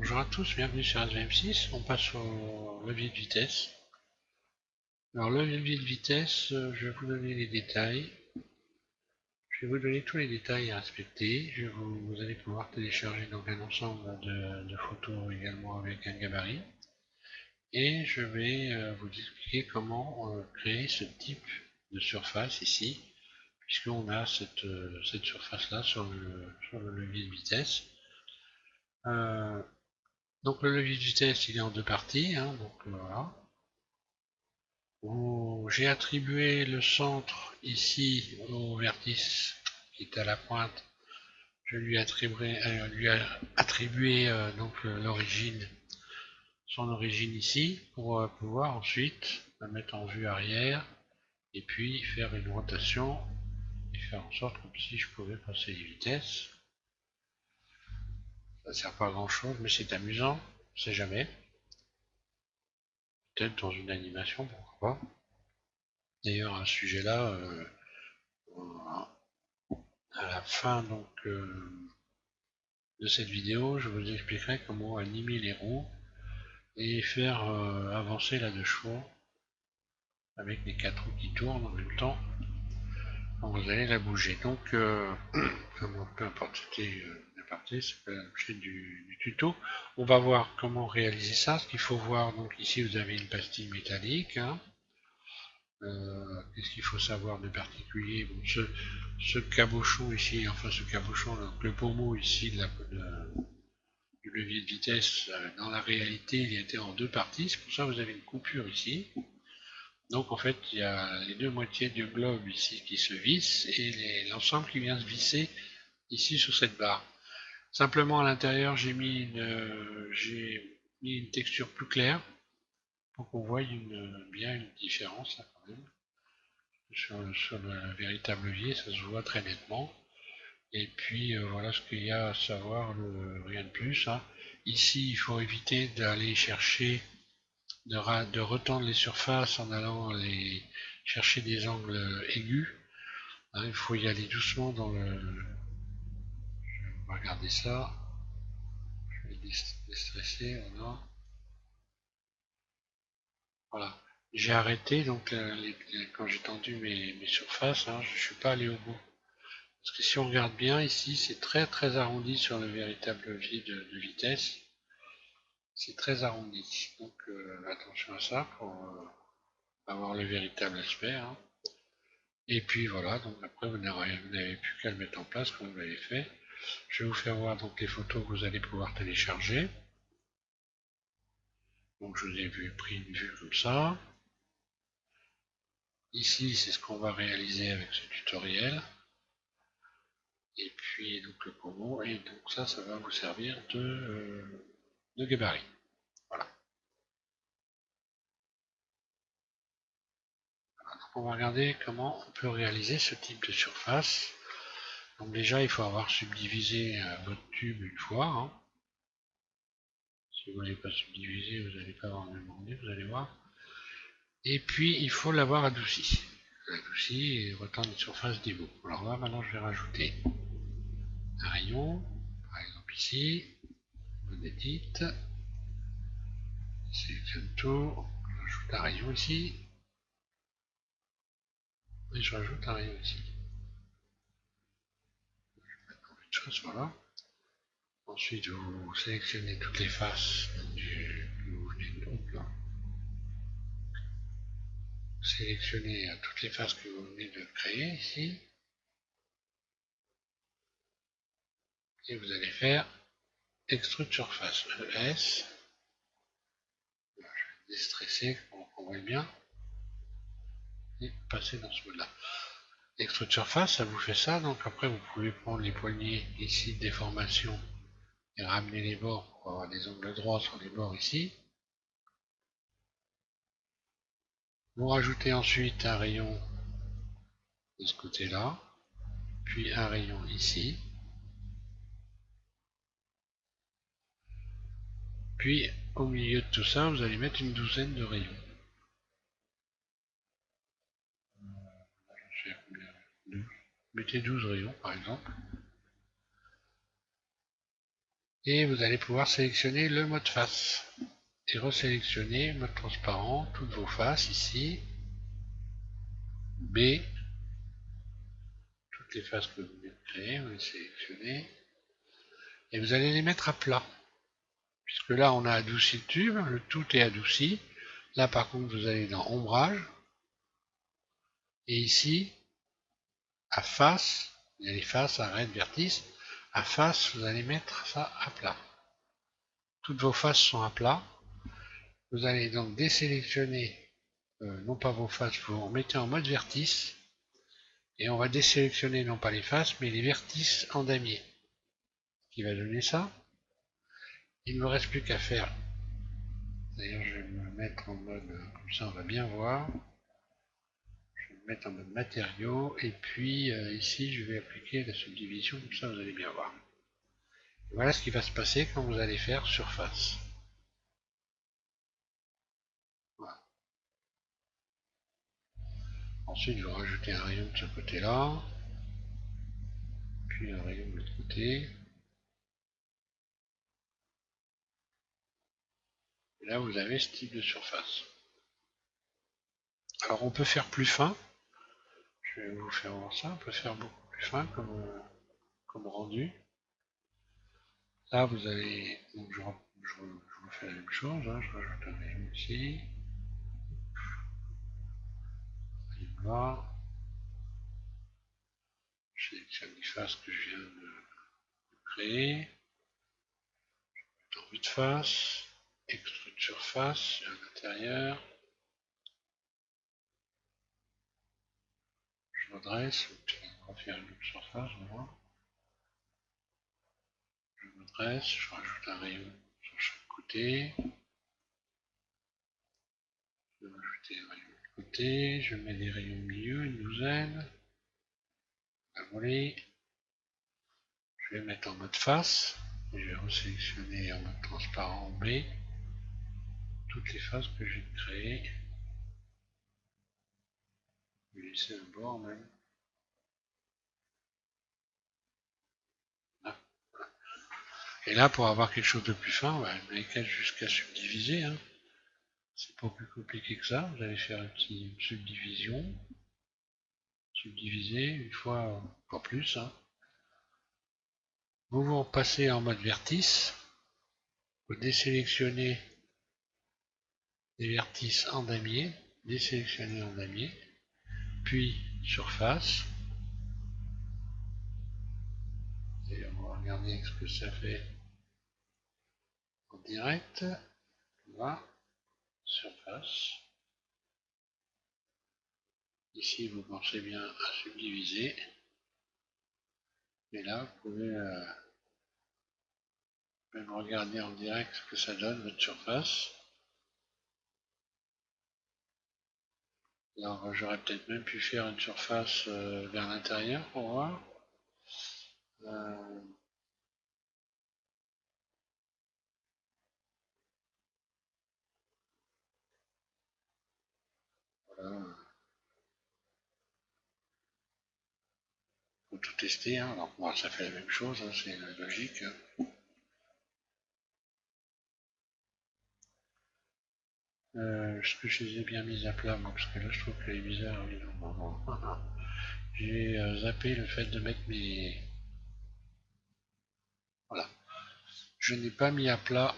Bonjour à tous, bienvenue sur SVM6, on passe au levier de vitesse. Alors le levier de vitesse, je vais vous donner les détails. Je vais vous donner tous les détails à respecter. Vous allez pouvoir télécharger donc un ensemble de photos également avec un gabarit. Et je vais vous expliquer comment créer ce type de surface ici, puisqu'on a cette surface-là sur le levier de vitesse. Donc le levier de vitesse, il est en deux parties, hein, donc voilà. J'ai attribué le centre ici au vertice qui est à la pointe. Je lui ai attribué donc l'origine, son origine ici, pour pouvoir ensuite la mettre en vue arrière et puis faire une rotation et faire en sorte comme si je pouvais passer les vitesses. Ça ne sert pas à grand chose, mais c'est amusant, on sait jamais. Peut-être dans une animation, pourquoi pas. D'ailleurs, à ce sujet-là, à la fin donc de cette vidéo, je vous expliquerai comment animer les roues et faire avancer la 2 chevaux avec les 4 roues qui tournent en même temps quand vous allez la bouger. Donc, peu importe, c'était l'aparté, c'est pas l'objet du tuto. On va voir comment réaliser ça. Ce qu'il faut voir, donc ici vous avez une pastille métallique. Hein. Qu'est-ce qu'il faut savoir de particulier? Bon, ce cabochon ici, enfin ce cabochon, donc le pommeau ici du levier de vitesse, dans la réalité, il était en deux parties. C'est pour ça que vous avez une coupure ici. Donc en fait, il y a les deux moitiés du globe ici qui se vissent et l'ensemble qui vient se visser ici sur cette barre. Simplement à l'intérieur, j'ai mis une texture plus claire pour qu'on voie bien une différence là, quand même. Sur le véritable levier, ça se voit très nettement. Et puis voilà ce qu'il y a à savoir, rien de plus. Hein. Ici, il faut éviter d'aller chercher, de retendre les surfaces en allant chercher des angles aigus. Hein, il faut y aller doucement dans le. On va regarder ça. Je vais déstresser. Voilà. J'ai arrêté donc quand j'ai tendu mes surfaces. Hein, je ne suis pas allé au bout. Parce que si on regarde bien ici, c'est très très arrondi sur le véritable levier de vitesse. C'est très arrondi. Donc attention à ça pour avoir le véritable aspect. Hein. Et puis voilà, donc après vous n'avez plus qu'à le mettre en place comme vous l'avez fait. Je vais vous faire voir donc les photos que vous allez pouvoir télécharger. Donc je vous ai pris une vue comme ça. Ici, c'est ce qu'on va réaliser avec ce tutoriel. Et puis donc le pommeau. Et donc ça va vous servir de gabarit. Voilà. On va regarder comment on peut réaliser ce type de surface. Donc déjà, il faut avoir subdivisé votre tube une fois. Hein. Si vous ne l'avez pas subdivisé, vous n'allez pas avoir le même rendu, vous allez voir. Et puis, il faut l'avoir adouci. Adouci et retendre une surface d'égout. Alors là, maintenant, je vais rajouter un rayon. Par exemple ici. On édite. Sélectionne tout. J'ajoute un rayon ici. Et je rajoute un rayon ici. Voilà. Ensuite, vous sélectionnez toutes les faces sélectionnez toutes les faces que vous venez de créer ici. Et vous allez faire Extrude surface ES. Je vais déstresser pour qu'on voit bien. Et passer dans ce mode-là. Extrude surface, ça vous fait ça. Donc après, vous pouvez prendre les poignées ici de déformation et ramener les bords pour avoir des angles droits sur les bords ici. Vous rajoutez ensuite un rayon de ce côté-là, puis un rayon ici, puis au milieu de tout ça, vous allez mettre une douzaine de rayons. Mettez 12 rayons par exemple. Et vous allez pouvoir sélectionner le mode face. Et resélectionner mode transparent, toutes vos faces ici. B, toutes les faces que vous venez de créer, vous les sélectionnez. Et vous allez les mettre à plat. Puisque là, on a adouci le tube, le tout est adouci. Là, par contre, vous allez dans ombrage. Et ici, à face, il y a les faces, arrête, vertice. À face, vous allez mettre ça à plat. Toutes vos faces sont à plat. Vous allez donc désélectionner, non pas vos faces, vous vous remettez en mode vertice. Et on va désélectionner non pas les faces, mais les vertices en damier. Qui va donner ça. Il ne me reste plus qu'à faire. D'ailleurs, je vais me mettre en mode, comme ça on va bien voir. Je vais me mettre en mode matériaux. Et puis ici, je vais appliquer la subdivision, comme ça vous allez bien voir. Et voilà ce qui va se passer quand vous allez faire surface. Voilà. Ensuite, je vais rajouter un rayon de ce côté-là. Puis un rayon de l'autre côté. Et là, vous avez ce type de surface. Alors, on peut faire plus fin. Je vais vous faire voir ça. On peut faire beaucoup plus fin comme rendu. Là, vous allez. Donc, je refais la même chose. Hein. Je rajoute un rayon ici. Rayon là. Je sélectionne les faces que je viens de créer. En vue de face. Extrude surface à l'intérieur. Je redresse. On va faire une autre surface. Voilà. Je redresse. Je rajoute un rayon sur chaque côté. Je vais ajouter un rayon de côté, je mets des rayons au milieu, une douzaine. La volée. Je vais mettre en mode face. Et je vais resélectionner en mode transparent B toutes les faces que j'ai créées. Je vais laisser un bord même. Là. Et là, pour avoir quelque chose de plus fin, bah, il n'y a jusqu'à subdiviser. Hein. C'est pas plus compliqué que ça. Vous allez faire une subdivision. Subdiviser une fois, pas plus. Hein. Vous repassez en mode vertice. Vous désélectionnez les vertices en damier, désélectionner en damier, puis surface. Et on va regarder ce que ça fait en direct. Là, surface. Ici, vous pensez bien à subdiviser. Et là, vous pouvez même regarder en direct ce que ça donne, votre surface. Alors, j'aurais peut-être même pu faire une surface vers l'intérieur pour voir. Voilà. Faut tout tester. Hein. Alors, bon, ça fait la même chose, hein, c'est logique. Hein. Est-ce que je les ai bien mis à plat, moi, parce que là je trouve qu'elle est bizarre, évidemment. J'ai zappé le fait de mettre mes... Voilà. Je n'ai pas mis à plat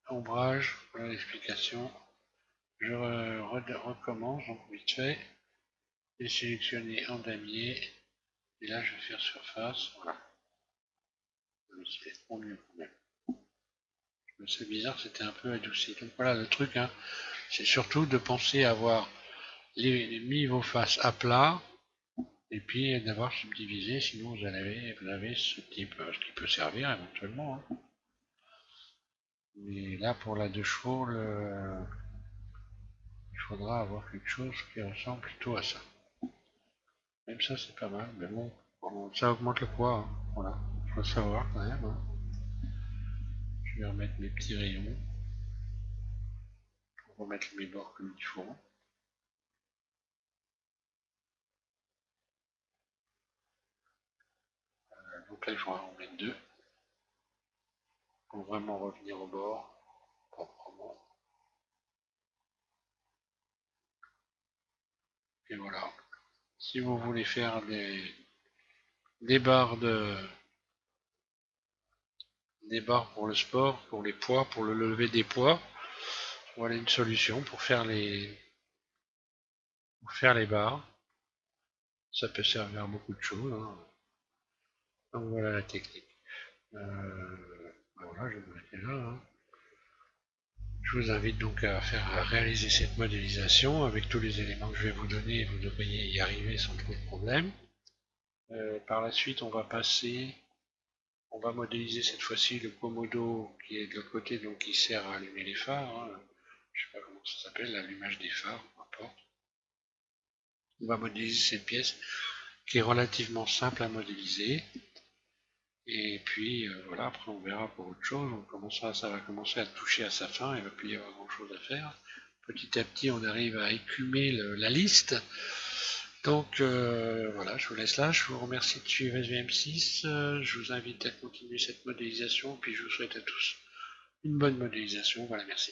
ombrage, voilà l'explication. Je recommence, donc vite fait, et sélectionner en damier, et là je vais faire surface, voilà. C'est trop mieux quand même. C'est bizarre, c'était un peu adouci. Donc voilà le truc, hein, c'est surtout de penser à avoir mis vos faces à plat, et puis d'avoir subdivisé, sinon vous avez ce type, ce qui peut servir éventuellement. Hein. Mais là, pour la 2 chevaux, il faudra avoir quelque chose qui ressemble plutôt à ça. Même ça, c'est pas mal, mais bon, ça augmente le poids. Hein. Voilà, il faut savoir quand même. Hein. Je vais remettre mes petits rayons pour remettre mes bords comme il faut. Donc là, il faudra en mettre 2 pour vraiment revenir au bord proprement. Et voilà. Si vous voulez faire des barres pour le sport, pour les poids, pour le lever des poids, voilà une solution pour faire les barres. Ça peut servir à beaucoup de choses, hein. Donc voilà la technique. Voilà, je vais m'arrêter là, hein. Je vous invite donc à réaliser cette modélisation avec tous les éléments que je vais vous donner. Vous devriez y arriver sans trop de problème. Par la suite, on va modéliser cette fois-ci le commodo qui est de l'autre côté, donc qui sert à allumer les phares, hein. Je sais pas comment ça s'appelle, l'allumage des phares, peu importe. On va modéliser cette pièce qui est relativement simple à modéliser. Et puis voilà, après on verra pour autre chose. Ça va commencer à toucher à sa fin, il ne va plus y avoir grand chose à faire. Petit à petit, on arrive à écumer la liste. Donc voilà, je vous laisse là. Je vous remercie de suivre SVM6. Je vous invite à continuer cette modélisation. Puis je vous souhaite à tous une bonne modélisation. Voilà, merci.